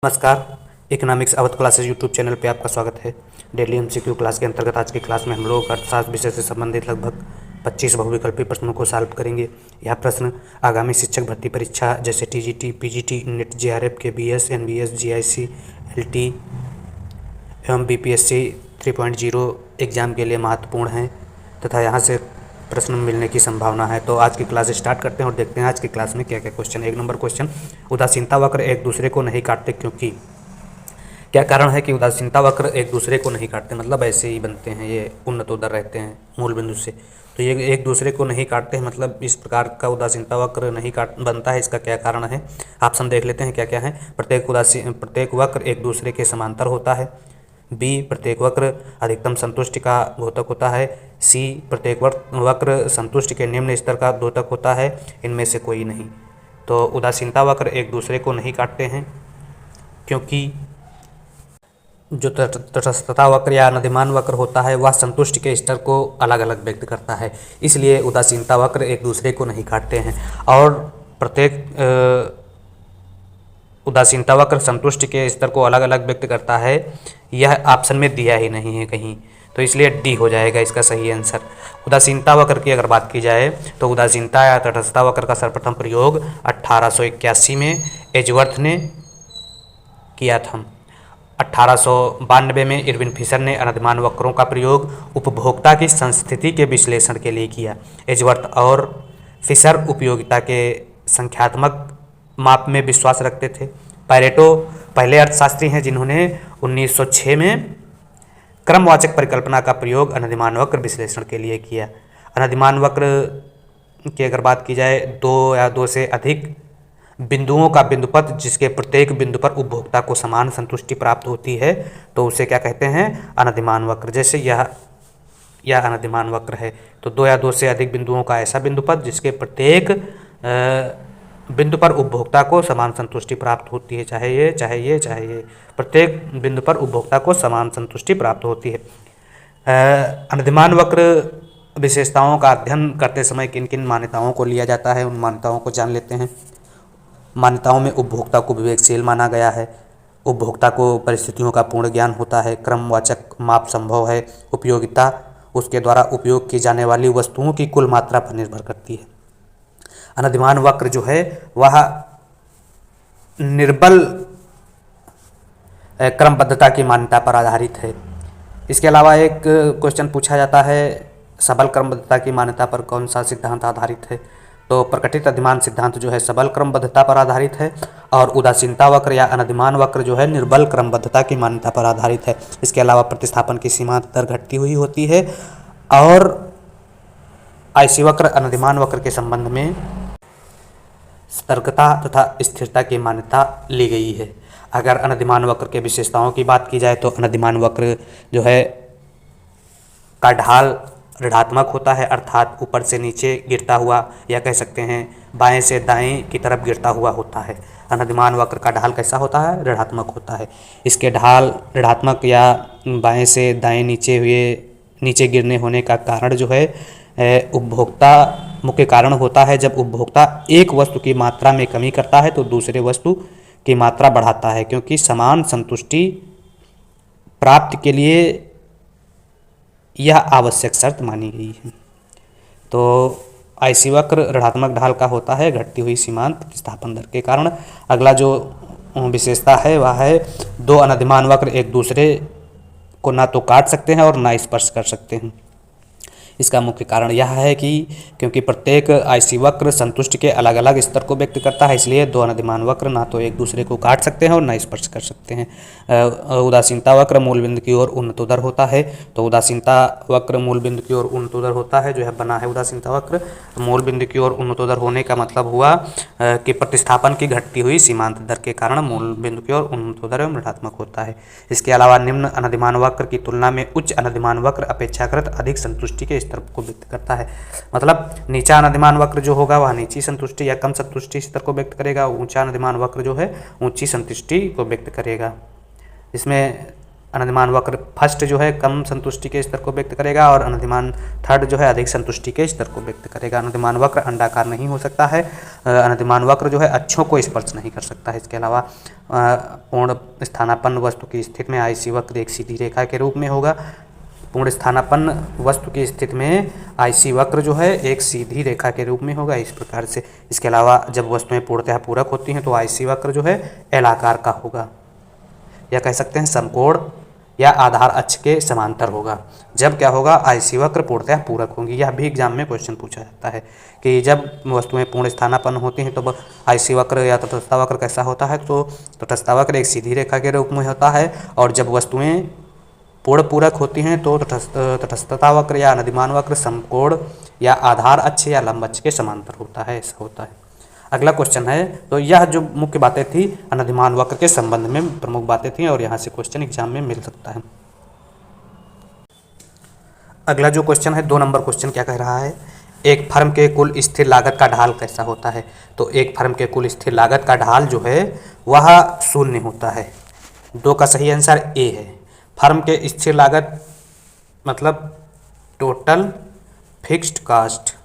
नमस्कार। Economics Awadh classes YouTube channel पे आपका स्वागत है। डेली एमसीक्यू क्लास के अंतर्गत आज की क्लास में हम लोग अर्थशास्त्र विषय से संबंधित लगभग 25 बहुविकल्पी प्रश्नों को सॉल्व करेंगे। यह प्रश्न आगामी शिक्षक भर्ती परीक्षा जैसे टीजीटी, पीजीटी, नेट, जेआरएफ के बीएस, एनबीएस, जीआईसी, एलटी एवं बीपीएससी 3.0 एग्जाम के लिए महत्वपूर्ण हैं तथा यहाँ से प्रश्न मिलने की संभावना है। तो आज की क्लास स्टार्ट करते हैं और देखते हैं आज की क्लास में क्या क्या क्वेश्चन। 1 नंबर क्वेश्चन, उदासीनता वक्र एक दूसरे को नहीं काटते क्योंकि। क्या कारण है कि उदासीनता वक्र एक दूसरे को नहीं काटते? मतलब ऐसे ही बनते हैं, ये उन्नतोदर रहते हैं मूल बिंदु से, तो ये एक दूसरे को नहीं काटते हैं। मतलब इस प्रकार का उदासीनता वक्र नहीं काट बनता है, इसका क्या कारण है? ऑप्शन देख लेते हैं क्या क्या है। प्रत्येक वक्र एक दूसरे के समांतर होता है। बी, प्रत्येक वक्र अधिकतम संतुष्टि का द्योतक होता है। सी, प्रत्येक वक्र संतुष्टि के निम्न स्तर का द्योतक होता है। इनमें से कोई नहीं। तो उदासीनता वक्र एक दूसरे को नहीं काटते हैं क्योंकि जो तटस्थता वक्र या नदिमान वक्र होता है वह संतुष्टि के स्तर को अलग अलग व्यक्त करता है, इसलिए उदासीनता वक्र एक दूसरे को नहीं काटते हैं। और प्रत्येक उदासीनता वक्र संतुष्टि के स्तर को अलग अलग व्यक्त करता है, यह ऑप्शन में दिया ही नहीं है कहीं, तो इसलिए डी हो जाएगा इसका सही आंसर। उदासीनता वक्र की अगर बात की जाए तो उदासीनता या तटस्थता वक्र का सर्वप्रथम प्रयोग 1881 में एजवर्थ ने किया था। 1892 में इरविन फिशर ने अनधिमान वक्रों का प्रयोग उपभोक्ता की संस्थिति के विश्लेषण के लिए किया। एजवर्थ और फिशर उपयोगिता के संख्यात्मक माप में विश्वास रखते थे। पैरेटो पहले अर्थशास्त्री हैं जिन्होंने 1906 में क्रमवाचक परिकल्पना का प्रयोग अनधिमान वक्र विश्लेषण के लिए किया। अनधिमान वक्र की अगर बात की जाए, 2 या 2 से अधिक बिंदुओं का बिंदुपथ जिसके प्रत्येक बिंदु पर उपभोक्ता को समान संतुष्टि प्राप्त होती है, तो उसे क्या कहते हैं? अनधिमान वक्र। जैसे यह अनधिमान वक्र है, तो 2 या 2 से अधिक बिंदुओं का ऐसा बिंदुपथ जिसके प्रत्येक बिंदु पर उपभोक्ता को समान संतुष्टि प्राप्त होती है, चाहे ये, प्रत्येक बिंदु पर उपभोक्ता को समान संतुष्टि प्राप्त होती है। अनधिमान वक्र विशेषताओं का अध्ययन करते समय किन किन मान्यताओं को लिया जाता है, उन मान्यताओं को जान लेते हैं। मान्यताओं में उपभोक्ता को विवेकशील माना गया है, उपभोक्ता को परिस्थितियों का पूर्ण ज्ञान होता है, क्रमवाचक माप संभव है, उपयोगिता उसके द्वारा उपयोग की जाने वाली वस्तुओं की कुल मात्रा पर निर्भर करती है। अनधिमान वक्र जो है वह निर्बल क्रमबद्धता की मान्यता पर आधारित है। इसके अलावा एक क्वेश्चन पूछा जाता है, सबल क्रमबद्धता की मान्यता पर कौन सा सिद्धांत आधारित है? तो प्रकटित अधिमान सिद्धांत जो है सबल क्रमबद्धता पर आधारित है, और उदासीनता वक्र या अनधिमान वक्र जो है निर्बल क्रमबद्धता की मान्यता पर आधारित है। इसके अलावा प्रतिस्थापन की सीमा दर घटती हुई होती है, और आईसी वक्र अनधिमान वक्र के संबंध में सतर्कता तथा स्थिरता की मान्यता ली गई है। अगर अनधिमान वक्र के विशेषताओं की बात की जाए तो अनधिमान वक्र जो है का ढाल ऋणात्मक होता है, अर्थात ऊपर से नीचे गिरता हुआ, या कह सकते हैं बाएं से दाएं की तरफ गिरता हुआ होता है। अनधिमान वक्र का ढाल कैसा होता है? ऋणात्मक होता है। इसके ढाल ऋणात्मक या बाएं से दाएं नीचे गिरने होने का कारण जो है उपभोक्ता मुख्य कारण होता है। जब उपभोक्ता एक वस्तु की मात्रा में कमी करता है तो दूसरे वस्तु की मात्रा बढ़ाता है, क्योंकि समान संतुष्टि प्राप्ति के लिए यह आवश्यक शर्त मानी गई है। तो आईसी वक्र ऋणात्मक ढाल का होता है घटती हुई सीमांत प्रतिस्थापन दर के कारण। अगला जो विशेषता है वह है 2 अनधिमान वक्र एक दूसरे को ना तो काट सकते हैं और ना स्पर्श कर सकते हैं। इसका मुख्य कारण यह है कि क्योंकि प्रत्येक आईसी वक्र संतुष्टि के अलग अलग स्तर को व्यक्त करता है, इसलिए 2 अनधिमान वक्र ना तो एक दूसरे को काट सकते हैं और ना स्पर्श कर सकते हैं। उदासीनता वक्र मूल बिंदु की ओर उन्नतोदर होता है, तो उदासीनता वक्र मूल बिंदु की ओर उन्नतोदर होता है, जो है बना है उदासीनता वक्र मूल बिंदु की ओर उन्नतोदर होने का मतलब हुआ कि प्रतिस्थापन की घटती हुई सीमांत दर के कारण मूल बिंदु की ओर उन्नतोदर एवं ऋणात्मक होता है। इसके अलावा निम्न अनधिमान वक्र की तुलना में उच्च अनधिमान वक्र अपेक्षाकृत अधिक संतुष्टि के स्तर को व्यक्त करता है। मतलब नीचा अनधिमान वक्र जो होगा वह नीची संतुष्टि या कम संतुष्टि स्तर को व्यक्त करेगा, ऊंचा अनधिमान वक्र जो है ऊंची संतुष्टि को व्यक्त करेगा। इसमें अनधिमान वक्र फर्स्ट जो है कम संतुष्टि के स्तर को व्यक्त करेगा और अनधिमान थर्ड जो है अधिक संतुष्टि के स्तर को व्यक्त करेगा। अनधिमान वक्र अंडाकार नहीं हो सकता है। अनधिमान वक्र जो है अक्षों को स्पर्श नहीं कर सकता है। इसके अलावा पूर्ण स्थानापन्न वस्तु की स्थिति में आईसी वक्र एक सीधी रेखा के रूप में होगा। पूर्ण स्थानापन्न वस्तु की स्थिति में आईसी वक्र जो है एक सीधी रेखा के रूप में होगा, इस प्रकार से। इसके अलावा जब वस्तुएं पूर्णतः पूरक होती हैं तो आईसी वक्र जो है एल आकार का होगा, या कह सकते हैं समकोण या आधार अक्ष के समांतर होगा। जब क्या होगा, आईसी वक्र पूर्णतः पूरक होंगी। यह भी एग्जाम में क्वेश्चन पूछा जाता है कि जब वस्तुएं पूर्ण स्थानापन्न होती हैं तो आईसी वक्र या तटस्थ वक्र कैसा होता है, तो तटस्थ वक्र एक सीधी रेखा के रूप में होता है, और जब वस्तुएं पूर्ण पूरक होती हैं तो तटस्थता वक्र या अनधिमान वक्र समकोण या आधार अक्ष या लंब अक्ष के समांतर होता है, ऐसा होता है। अगला क्वेश्चन है, तो यह जो मुख्य बातें थी अनधिमान वक्र के संबंध में प्रमुख बातें थी और यहाँ से क्वेश्चन एग्जाम में मिल सकता है। अगला जो क्वेश्चन है 2 नंबर क्वेश्चन क्या कह रहा है, एक फर्म के कुल स्थिर लागत का ढाल कैसा होता है। तो एक फर्म के कुल स्थिर लागत का ढाल जो है वह 0 होता है। 2 का सही आंसर ए है। फर्म के स्थिर लागत मतलब टोटल फिक्स्ड कास्ट।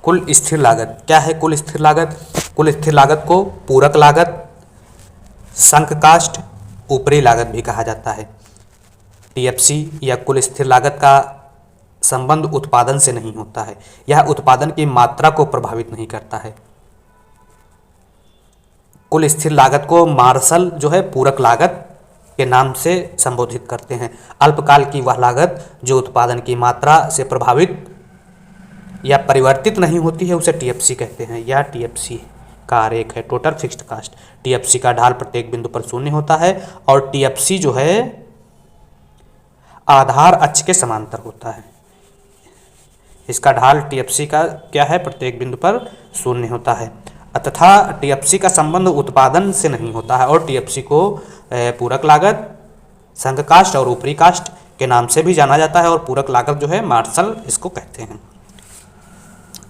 कुल स्थिर लागत क्या है? कुल स्थिर लागत, कुल स्थिर लागत को पूरक लागत, संक कास्ट, ऊपरी लागत भी कहा जाता है। टीएफसी या कुल स्थिर लागत का संबंध उत्पादन से नहीं होता है। यह उत्पादन की मात्रा को प्रभावित नहीं करता है। कुल स्थिर लागत को मार्शल जो है पूरक लागत के नाम से संबोधित करते हैं। अल्पकाल की वह लागत जो उत्पादन की मात्रा से प्रभावित या परिवर्तित नहीं होती है उसे टीएफसी कहते हैं। यह टीएफसी का आरेख है, टोटल फिक्स्ड कास्ट। टीएफसी का ढाल प्रत्येक बिंदु पर 0 होता है और टीएफसी जो है आधार अक्ष के समांतर होता है। इसका ढाल टीएफसी का क्या है? प्रत्येक बिंदु पर 0 होता है तथा टीएफसी का संबंध उत्पादन से नहीं होता है और टीएफसी को पूरक लागत, संक कास्ट और ऊपरी कास्ट के नाम से भी जाना जाता है और पूरक लागत जो है मार्शल इसको कहते हैं।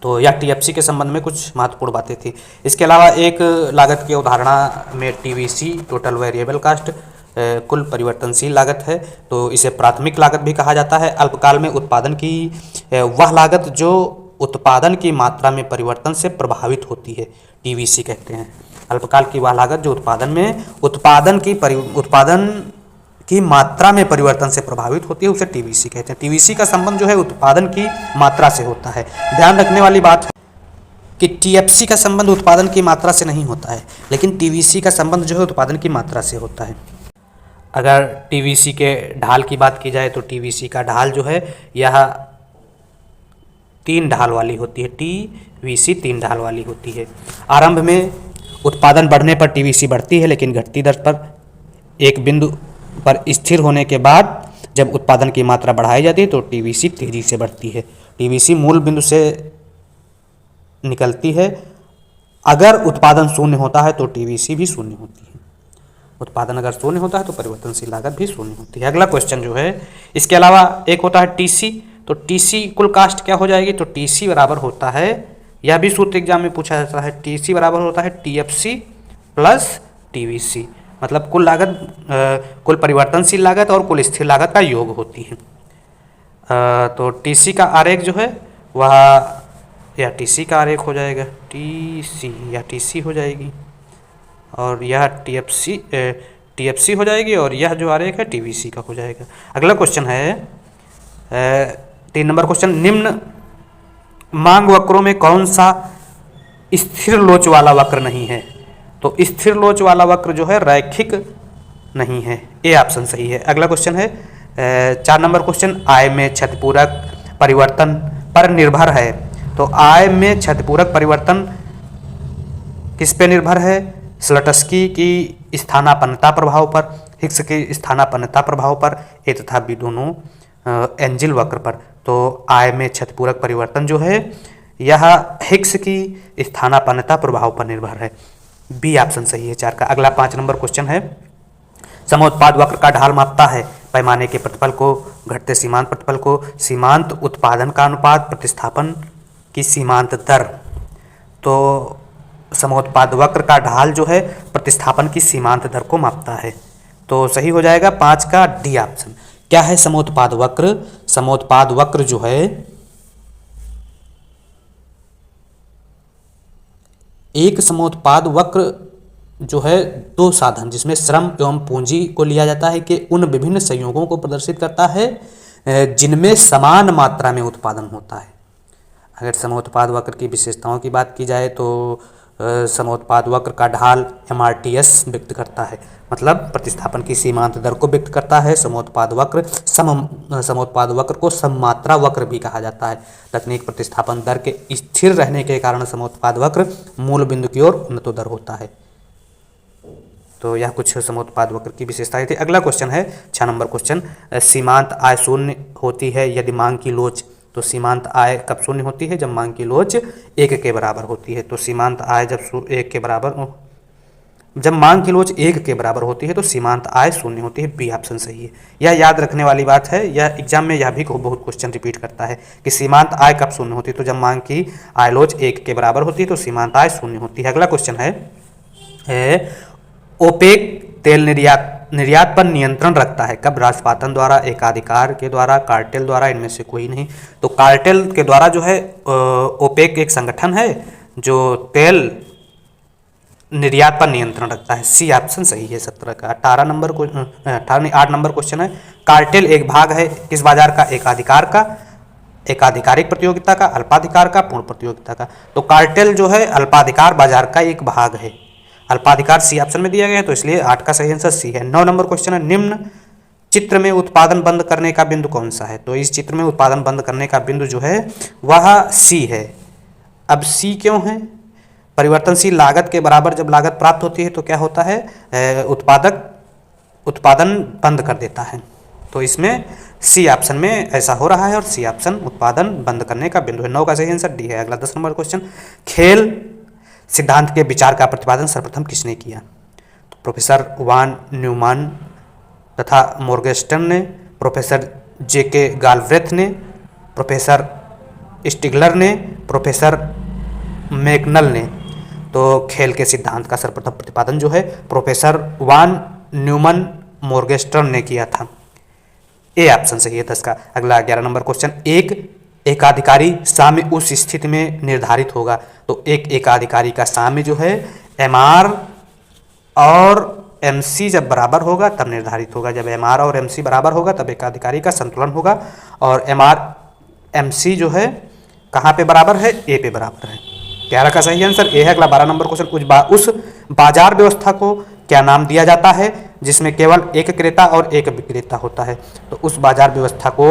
तो यह टीएफसी के संबंध में कुछ महत्वपूर्ण बातें थी। इसके अलावा एक लागत की अवधारणा में टीवीसी टोटल वेरिएबल कास्ट कुल परिवर्तनशील लागत है, तो इसे प्राथमिक लागत भी कहा जाता है। अल्पकाल में उत्पादन की वह लागत जो उत्पादन की मात्रा में परिवर्तन से प्रभावित होती है, टीवीसी कहते हैं। अल्पकाल की वह लागत जो उत्पादन की मात्रा में परिवर्तन से प्रभावित होती है उसे टीवीसी कहते हैं। टीवीसी का संबंध जो है उत्पादन की मात्रा से होता है। ध्यान रखने वाली बात है कि टीएफसी का संबंध उत्पादन की मात्रा से नहीं होता है, लेकिन टीवीसी का संबंध जो है उत्पादन की मात्रा से होता है। अगर टीवीसी के ढाल की बात की जाए तो टीवीसी का ढाल जो है यह 3 ढाल वाली होती है। टीवीसी 3 ढाल वाली होती है। आरंभ में उत्पादन बढ़ने पर टीवीसी बढ़ती है, लेकिन घटती दर पर एक बिंदु पर स्थिर होने के बाद जब उत्पादन की मात्रा बढ़ाई जाती है तो टीवीसी तेजी से बढ़ती है। टीवीसी मूल बिंदु से निकलती है। अगर उत्पादन 0 होता है तो टीवीसी भी 0 होती है। उत्पादन अगर 0 होता है तो परिवर्तनशील लागत भी 0 होती है। अगला क्वेश्चन जो है, इसके अलावा एक होता है टीसी। तो टीसी कुल कास्ट क्या हो जाएगी? तो टीसी बराबर होता है, यह भी सूत्र एग्जाम में पूछा जाता है, टीसी बराबर होता है टीएफसी प्लस टीवीसी। मतलब कुल लागत, कुल परिवर्तनशील लागत और कुल स्थिर लागत का योग होती है। तो टीसी का आरेख जो है वह या टीसी का आरेख हो जाएगा, टीसी या टीसी हो जाएगी, और यह टीएफसी हो जाएगी, और यह जो आरेख है टीवीसी का हो जाएगा। अगला क्वेश्चन है 3 नंबर क्वेश्चन, निम्न मांग वक्रों में कौन सा स्थिर लोच वाला वक्र नहीं है? तो स्थिर लोच वाला वक्र जो है रैखिक नहीं है, ए ऑप्शन सही है। अगला क्वेश्चन है 4 नंबर क्वेश्चन, आय में क्षतिपूरक परिवर्तन पर निर्भर है। तो आय में क्षतिपूरक परिवर्तन किस पे निर्भर है? स्लटस्की की स्थानापन्नता प्रभाव पर, हिग्स की स्थानापन्नता प्रभाव पर, ए तथा बी दोनों एंजिल वक्र पर। तो आय में क्षतिपूरक परिवर्तन जो है यह हिग्स की स्थानापन्नता प्रभाव पर निर्भर है, बी ऑप्शन सही है 4 का। अगला 5 नंबर क्वेश्चन है, समोत्पाद वक्र का ढाल मापता है पैमाने के प्रतिफल को, घटते सीमांत प्रतिफल को, सीमांत उत्पादन का अनुपात, प्रतिस्थापन की सीमांत दर। तो समोत्पाद वक्र का ढाल जो है प्रतिस्थापन की सीमांत दर को मापता है। तो सही हो जाएगा 5 का डी ऑप्शन। क्या है समोत्पाद वक्र? समोत्पाद वक्र जो है एक समोत्पाद वक्र जो है दो साधन जिसमें श्रम एवं पूंजी को लिया जाता है कि उन विभिन्न संयोगों को प्रदर्शित करता है जिनमें समान मात्रा में उत्पादन होता है। अगर समोत्पाद वक्र की विशेषताओं की बात की जाए तो समोत्पाद वक्र का ढाल MRTS व्यक्त करता है, मतलब प्रतिस्थापन की सीमांत दर को व्यक्त करता है। समोत्पाद वक्र को सममात्रा वक्र भी कहा जाता है। तकनीक प्रतिस्थापन दर के स्थिर रहने के कारण समोत्पाद वक्र मूल बिंदु की ओर उन्नतोदर होता है। तो यह कुछ समोत्पाद वक्र की विशेषताएं थी। अगला क्वेश्चन है 6 नंबर क्वेश्चन, सीमांत आय शून्य होती है यदि मांग की लोच। तो सीमांत आय कब शून्य होती है? जब मांग की लोच 1 के बराबर होती है। तो सीमांत आय जब 1 के बराबर, जब मांग की लोच 1 के बराबर होती है तो सीमांत आय शून्य होती है। बी ऑप्शन सही है। यह याद रखने वाली बात है, यह एग्जाम में यह भी बहुत क्वेश्चन रिपीट करता है कि सीमांत आय कब शून्य होती है? तो जब मांग की आय लोच 1 के बराबर होती है तो सीमांत आय शून्य होती है। अगला क्वेश्चन है ओपेक तेल निर्यात पर नियंत्रण रखता है कब? राष्ट्रपातन द्वारा, एकाधिकार के द्वारा, कार्टेल द्वारा, इनमें से कोई नहीं। तो कार्टेल के द्वारा जो है ओपेक एक संगठन है जो तेल निर्यात पर नियंत्रण रखता है। सी ऑप्शन सही है 17 का। 8 नंबर क्वेश्चन है कार्टेल एक भाग है किस बाजार का? एकाधिकार का, एकाधिकारिक प्रतियोगिता का, अल्पाधिकार का, पूर्ण प्रतियोगिता का। तो कार्टेल जो है अल्पाधिकार बाजार का एक भाग है। अल्पाधिकार सी ऑप्शन में दिया गया है तो इसलिए 8 का सही आंसर सी है। 9 नंबर क्वेश्चन है निम्न चित्र में उत्पादन बंद करने का बिंदु कौन सा है? तो इस चित्र में उत्पादन बंद करने का बिंदु जो है वह सी है। अब सी क्यों है? परिवर्तनशील लागत के बराबर जब लागत प्राप्त होती है तो क्या होता है? उत्पादन बंद कर देता है। तो इसमें सी ऑप्शन में ऐसा हो रहा है और सी ऑप्शन उत्पादन बंद करने का बिंदु है। 9 का सही आंसर डी है। अगला 10 नंबर क्वेश्चन, खेल सिद्धांत के विचार का प्रतिपादन सर्वप्रथम किसने किया? तो प्रोफेसर वान न्यूमैन तथा मॉर्गेस्टन ने, प्रोफेसर जेके गालब्रेथ ने, प्रोफेसर स्टिगलर ने, प्रोफेसर मैकनल ने। तो खेल के सिद्धांत का सर्वप्रथम प्रतिपादन जो है प्रोफेसर वान न्यूमैन मॉर्गेस्टन ने किया था। ए ऑप्शन सही है 10 का। अगला 11 नंबर क्वेश्चन, एक एकाधिकारी साम्य उस स्थिति में निर्धारित होगा। तो एक एकाधिकारी का साम्य जो है MR और MC जब बराबर होगा तब निर्धारित होगा। जब MR और MC बराबर होगा तब एकाधिकारी का संतुलन होगा। और MR MC जो है कहाँ पे बराबर है? ए पे बराबर है। 11 का सही आंसर ए है। अगला 12 नंबर क्वेश्चन, उस बाजार व्यवस्था को क्या नाम दिया जाता है जिसमें केवल एक क्रेता और एक विक्रेता होता है? तो उस बाजार व्यवस्था को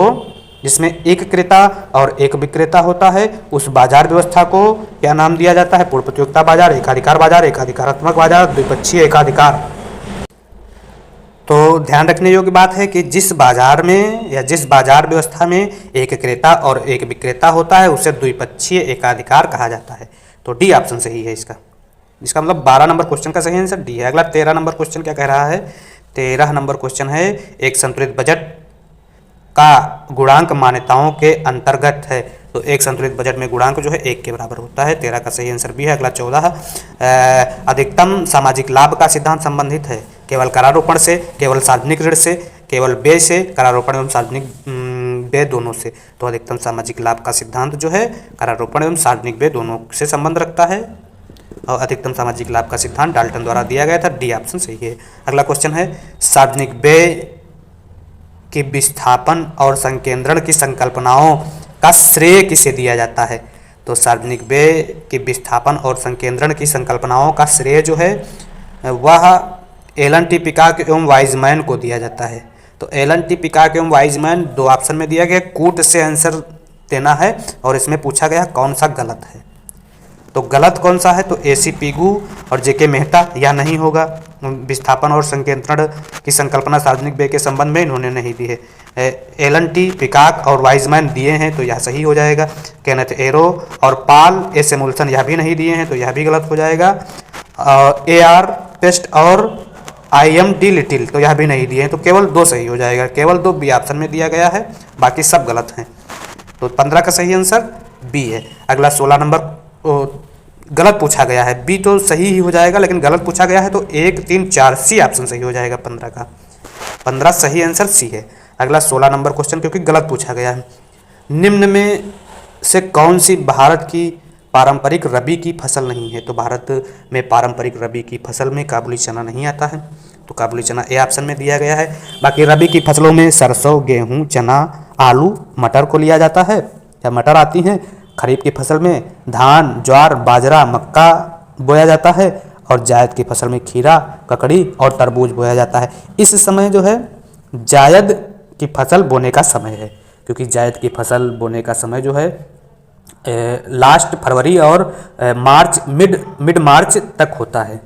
जिसमें एक क्रेता और एक विक्रेता होता है उस बाजार व्यवस्था को क्या नाम दिया जाता है? पूर्ण प्रतियोगिता बाजार, एकाधिकार बाजार, एकाधिकारात्मक बाजार, द्विपक्षीय एकाधिकार। तो ध्यान रखने योग्य बात है कि जिस बाजार में या जिस बाजार व्यवस्था में एक क्रेता और एक विक्रेता होता है उसे द्विपक्षीय एकाधिकार कहा जाता है। तो डी ऑप्शन सही है इसका मतलब 12 नंबर क्वेश्चन का सही आंसर डी है। अगला 13 नंबर क्वेश्चन क्या कह रहा है? 13 नंबर क्वेश्चन है एक संतुलित बजट का गुणांक मान्यताओं के अंतर्गत है। तो एक संतुलित बजट में गुणांक जो है 1 के बराबर होता है। 13 का सही आंसर भी है। अगला 14, अधिकतम सामाजिक लाभ का सिद्धांत संबंधित है केवल करारोपण से, केवल सार्वजनिक ऋण से, केवल व्यय से, करारोपण एवं सार्वजनिक व्यय दोनों से। तो अधिकतम सामाजिक लाभ का सिद्धांत जो है करारोपण एवं सार्वजनिक व्यय दोनों से संबंध रखता है। और अधिकतम सामाजिक लाभ का सिद्धांत डाल्टन द्वारा दिया गया था। डी ऑप्शन सही है। अगला क्वेश्चन है सार्वजनिक व्यय के विस्थापन और संकेंद्रण की संकल्पनाओं का श्रेय किसे दिया जाता है? तो सार्वजनिक व्यय के विस्थापन और संकेंद्रण की संकल्पनाओं का श्रेय जो है वह एलन टी पिकाक एवं वाइजमैन को दिया जाता है। तो एलन टी पिकाक एवं वाइजमैन 2 ऑप्शन में दिया गया, कूट से आंसर देना है और इसमें पूछा गया कौन सा गलत है। तो गलत कौन सा है? तो AC पिगू और JK मेहता, यह नहीं होगा। विस्थापन और संकेंद्रण की संकल्पना सार्वजनिक व्यय के संबंध में इन्होंने नहीं दी है। एलन टी पिकाक और वाइजमैन दिए हैं तो यह सही हो जाएगा। केनेथ एरो और पाल एस एमुल्सन यह भी नहीं दिए हैं तो यह भी गलत हो जाएगा। AR पेस्ट और IM डी लिटिल तो यह भी नहीं दिए हैं तो केवल 2 सही हो जाएगा। केवल 2 बी ऑप्शन में दिया गया है, बाकी सब गलत हैं। तो 15 का सही आंसर बी है। अगला 16 नंबर गलत पूछा गया है। बी तो सही ही हो जाएगा लेकिन गलत पूछा गया है तो 1, 3, 4 सी ऑप्शन सही हो जाएगा 15 का। 15 सही आंसर सी है। अगला 16 नंबर क्वेश्चन, क्योंकि गलत पूछा गया है। निम्न में से कौन सी भारत की पारंपरिक रबी की फसल नहीं है? तो भारत में पारंपरिक रबी की फसल में काबुली चना नहीं आता है, तो काबुली चना ए ऑप्शन में दिया गया है। बाकी रबी की फसलों में सरसों, गेहूं, चना, आलू, मटर को लिया जाता है, या मटर आती हैं। खरीफ की फसल में धान, ज्वार, बाजरा, मक्का बोया जाता है, और जायद की फसल में खीरा, ककड़ी और तरबूज बोया जाता है। इस समय जो है जायद की फसल बोने का समय है, क्योंकि जायद की फसल बोने का समय जो है लास्ट फरवरी और मार्च, मिड मार्च तक होता है।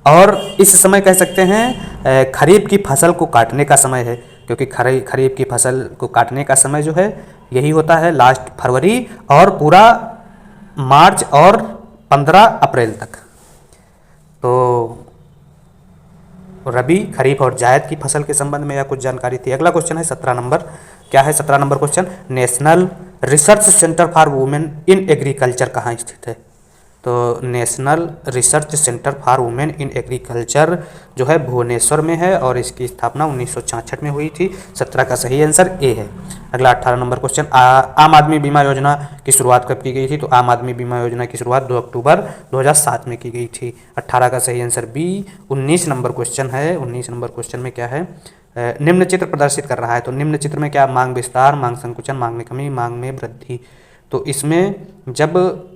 और इस समय कह सकते हैं खरीफ की फसल को काटने का समय है, क्योंकि खरीफ की फसल को काटने का समय जो है यही होता है लास्ट फरवरी और पूरा मार्च और 15 अप्रैल तक। तो रबी, खरीफ और जायद की फसल के संबंध में यह कुछ जानकारी थी। अगला क्वेश्चन है 17 नंबर। क्या है 17 number question? National research centre for women in agriculture कहाँ स्थित है? तो national research centre for women in agriculture जो है भुवनेश्वर में है, और इसकी स्थापना 1966 में हुई थी। 17 का सही आंसर ए है। अगला 18 नंबर क्वेश्चन, आम आदमी बीमा योजना की शुरुआत कब की गई थी? तो आम आदमी बीमा योजना की शुरुआत 2 अक्टूबर 2007 में की गई थी। 18 का सही आंसर बी। 19 नंबर क्वेश्चन है। 19 नंबर क्वेश्चन में क्या है? निम्न चित्र प्रदर्शित कर रहा है। तो निम्न चित्र में क्या? मांग विस्तार, मांग संकुचन, मांग में कमी, मांग में वृद्धि। तो इसमें जब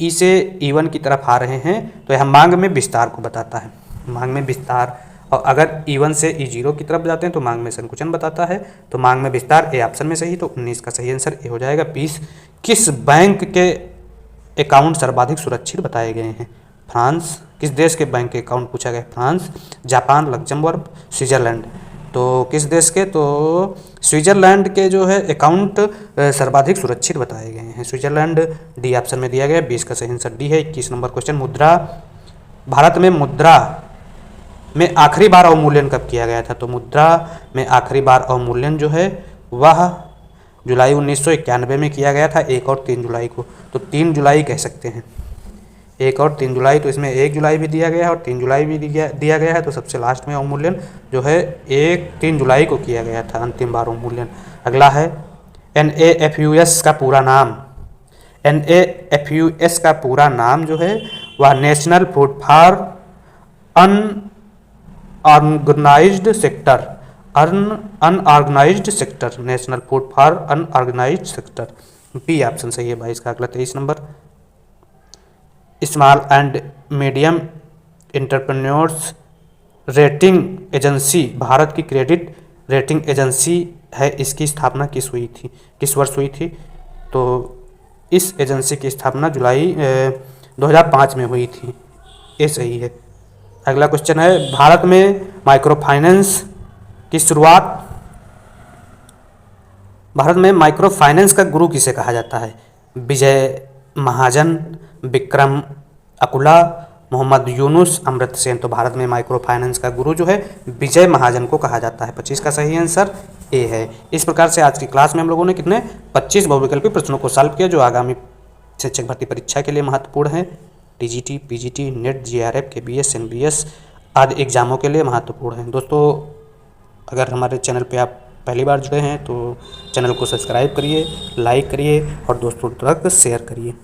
ई से E1 की तरफ आ रहे हैं तो यह मांग में विस्तार को बताता है, मांग में विस्तार। और अगर E1 से E0 की तरफ जाते हैं तो मांग में संकुचन बताता है। तो मांग में विस्तार ए ऑप्शन में सही, तो 19 का सही आंसर ए हो जाएगा। 20, किस बैंक के अकाउंट सर्वाधिक सुरक्षित बताए गए हैं? फ्रांस। किस देश के बैंक के अकाउंट पूछा गया? France, Japan, Luxembourg, Switzerland. तो किस देश के? तो स्विट्जरलैंड के जो है अकाउंट सर्वाधिक सुरक्षित बताए गए हैं। स्विट्जरलैंड डी ऑप्शन में दिया गया। 20 का सही आंसर डी है। 21 नंबर क्वेश्चन, मुद्रा। भारत में मुद्रा में आखिरी बार अवमूल्यन कब किया गया था? तो मुद्रा में आखिरी बार अवमूल्यन जो है वह जुलाई 1991 में किया गया था, 1 और 3 जुलाई को। तो 3 जुलाई कह सकते हैं, 1 और 3 जुलाई। तो इसमें 1 जुलाई भी दिया गया है और 3 जुलाई भी दिया गया है। तो सबसे लास्ट में अवमूल्यन जो है 3 जुलाई को किया गया था, अंतिम बार अवमूल्यन। अगला है NAFUS का पूरा नाम। NAFUS का पूरा नाम जो है वह national food for unorganised sector, unorganised sector, national food for unorganised sector. B option सही है 22 का। अगला 23 number, small and medium entrepreneurs rating agency Bharat की क्रेडिट रेटिंग एजेंसी है। इसकी स्थापना किस वर्ष हुई थी? तो इस एजेंसी की स्थापना जुलाई 2005 में हुई थी। ये सही है। अगला क्वेश्चन है, भारत में माइक्रो फाइनेंस की शुरुआत, भारत में माइक्रो फाइनेंस का गुरु किसे कहा जाता है? विजय महाजन, विक्रम अकुला, मोहम्मद यूनुस, अमृत सेन। तो भारत में माइक्रो फाइनेंस का गुरु जो है विजय महाजन को कहा जाता है। 25 का सही आंसर ए है। इस प्रकार से आज की क्लास में हम लोगों ने कितने 25 बहुविकल्पी प्रश्नों को सॉल्व किया, जो आगामी शिक्षक भर्ती परीक्षा के लिए महत्वपूर्ण है। TGT, PGT, net, GRF, KBS, NBS आदि एग्जामों के लिए महत्वपूर्ण है। दोस्तों, अगर हमारे चैनल पे आप पहली बार जुड़े हैं तो चैनल को सब्सक्राइब करिए, लाइक करिए और दोस्तों तक शेयर करिए।